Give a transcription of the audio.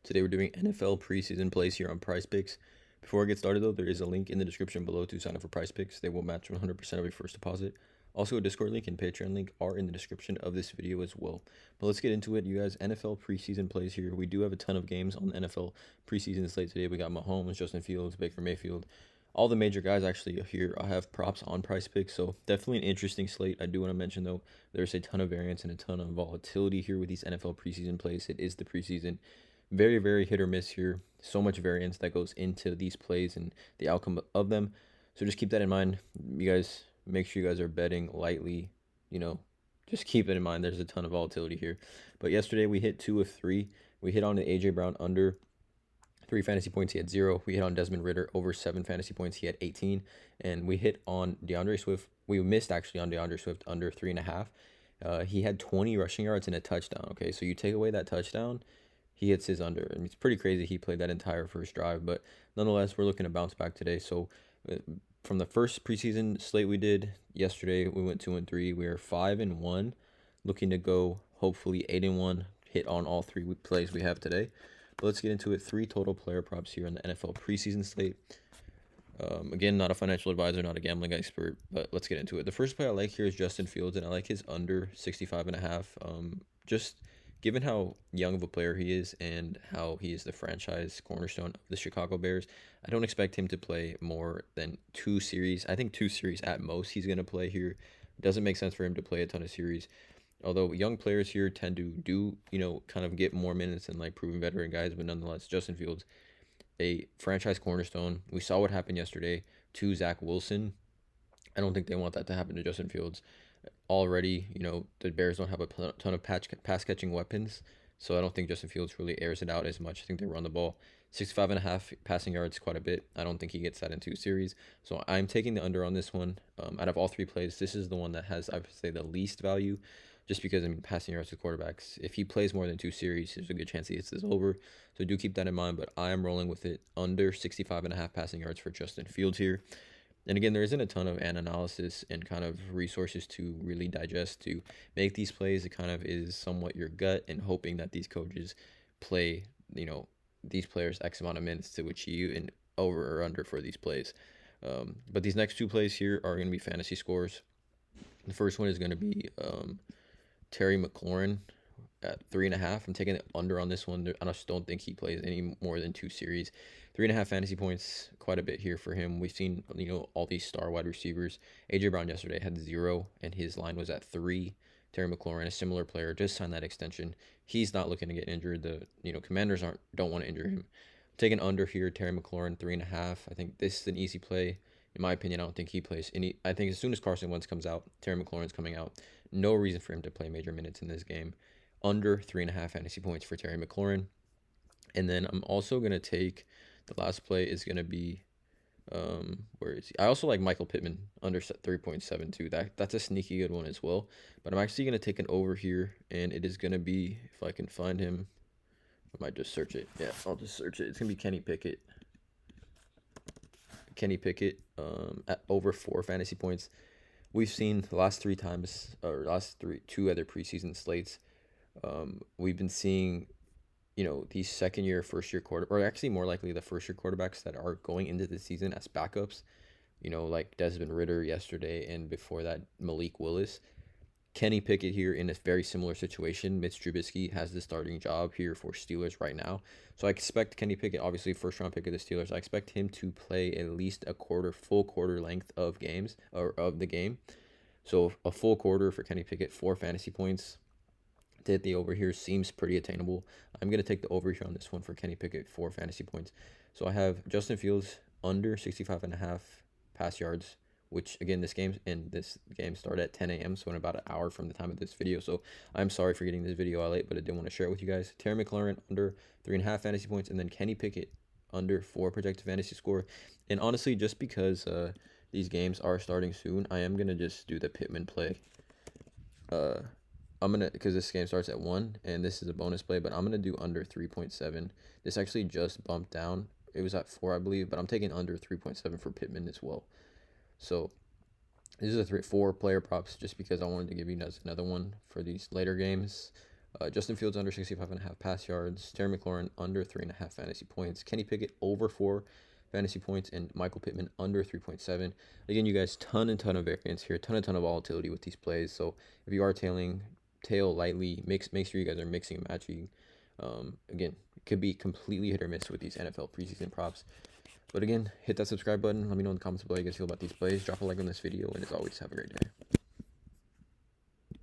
Today we're doing NFL preseason plays here on PrizePicks. Before I get started though, there is a link in the description below to sign up for PrizePicks. They will match 100% of your first deposit. Also, a Discord link and Patreon link are in the description of this video as well. But let's get into it, you guys. NFL preseason plays here. We do have a ton of games on the NFL preseason slate today. We got Mahomes, Justin Fields, Baker Mayfield. All the major guys actually here. I have props on PrizePicks, so definitely an interesting slate. I do want to mention though, there's a ton of variance and a ton of volatility here with these NFL preseason plays. It is the preseason. Very, very hit or miss here. So much variance that goes into these plays and the outcome of them. So just keep that in mind. You guys, make sure you guys are betting lightly. Just keep it in mind. There's a ton of volatility here. But yesterday we hit 2 of 3. We hit on the A.J. Brown under 3 fantasy points. He had 0. We hit on Desmond Ridder over 7 fantasy points. He had 18. And we hit on DeAndre Swift. We missed actually on DeAndre Swift under 3.5. He had 20 rushing yards and a touchdown. Okay, so you take away that touchdown, he hits his under. I mean, it's pretty crazy. He played that entire first drive, but nonetheless, we're looking to bounce back today. So from the first preseason slate we did yesterday, we went 2 and 3. We are 5 and 1, looking to go hopefully 8 and 1. Hit on all 3 plays we have today. But let's get into it. 3 total player props here on the NFL preseason slate. Again, not a financial advisor, not a gambling expert, but let's get into it. The first play I like here is Justin Fields, and I like his under 65.5. Just given how young of a player he is and how he is the franchise cornerstone of the Chicago Bears, I don't expect him to play more than 2 series. I think 2 series at most he's going to play here. It doesn't make sense for him to play a ton of series. Although young players here tend to kind of get more minutes than like proven veteran guys, but nonetheless, Justin Fields, a franchise cornerstone. We saw what happened yesterday to Zach Wilson. I don't think they want that to happen to Justin Fields. Already, the Bears don't have a ton of pass catching weapons, so I don't think Justin Fields really airs it out as much. I think they run the ball 65.5 passing yards, quite a bit. I don't think he gets that in 2 series, so I'm taking the under on this one. Out of all 3 plays, this is the one that has, I would say, the least value, just because passing yards to quarterbacks. If he plays more than 2 series, there's a good chance he hits this over. So do keep that in mind. But I am rolling with it under 65.5 passing yards for Justin Fields here. And again, there isn't a ton of analysis and kind of resources to really digest to make these plays. It kind of is somewhat your gut and hoping that these coaches play, these players X amount of minutes to achieve an over or under for these plays. But these next 2 plays here are going to be fantasy scores. The first one is going to be Terry McLaurin at 3.5. I'm taking the under on this one. I just don't think he plays any more than 2 series. 3.5 fantasy points, quite a bit here for him. We've seen, all these star wide receivers. A.J. Brown yesterday had 0, and his line was at 3. Terry McLaurin, a similar player, just signed that extension. He's not looking to get injured. The Commanders don't want to injure him. Taking under here, Terry McLaurin, 3.5. I think this is an easy play. In my opinion, I don't think he plays any. I think as soon as Carson Wentz comes out, Terry McLaurin's coming out. No reason for him to play major minutes in this game. Under 3.5 fantasy points for Terry McLaurin. And then I'm also going to take, the last play is going to be, where is he? I also like Michael Pittman, under 3.72. That's a sneaky good one as well. But I'm actually going to take an over here, and it is going to be, if I can find him, I might just search it. Yeah, I'll just search it. It's going to be Kenny Pickett. At over 4 fantasy points. We've seen the last 2 other preseason slates. We've been seeing, these second-year, first-year or actually more likely the first-year quarterbacks that are going into the season as backups, like Desmond Ridder yesterday, and before that, Malik Willis. Kenny Pickett here in a very similar situation. Mitch Trubisky has the starting job here for Steelers right now. So I expect Kenny Pickett, obviously first-round pick of the Steelers, I expect him to play at least a full quarter length of games, or of the game. So a full quarter for Kenny Pickett, 4 fantasy points. To hit the over here seems pretty attainable. I'm going to take the over here on this one for Kenny Pickett, 4 fantasy points. So I have Justin Fields under 65.5 pass yards, which again, this game started at 10 a.m. so in about an hour from the time of this video. So I'm sorry for getting this video out late, but I did want to share it with you guys. Terry McLaurin under 3.5 fantasy points, and then Kenny Pickett under 4 projected fantasy score. And honestly, just because these games are starting soon, I am gonna just do the Pittman play. Because this game starts at 1, and this is a bonus play, but I'm gonna do under 3.7. This actually just bumped down. It was at 4, I believe, but I'm taking under 3.7 for Pittman as well. So this is a 4 player props, just because I wanted to give you guys another one for these later games. Justin Fields under 65.5 pass yards. Terry McLaurin under 3.5 fantasy points. Kenny Pickett over 4 fantasy points. And Michael Pittman under 3.7. Again, you guys, ton of variance here. Ton of volatility with these plays. So if you are tail lightly. Make sure you guys are mixing and matching. Again, it could be completely hit or miss with these NFL preseason props. But again, hit that subscribe button. Let me know in the comments below how you guys feel about these plays. Drop a like on this video. And as always, have a great day.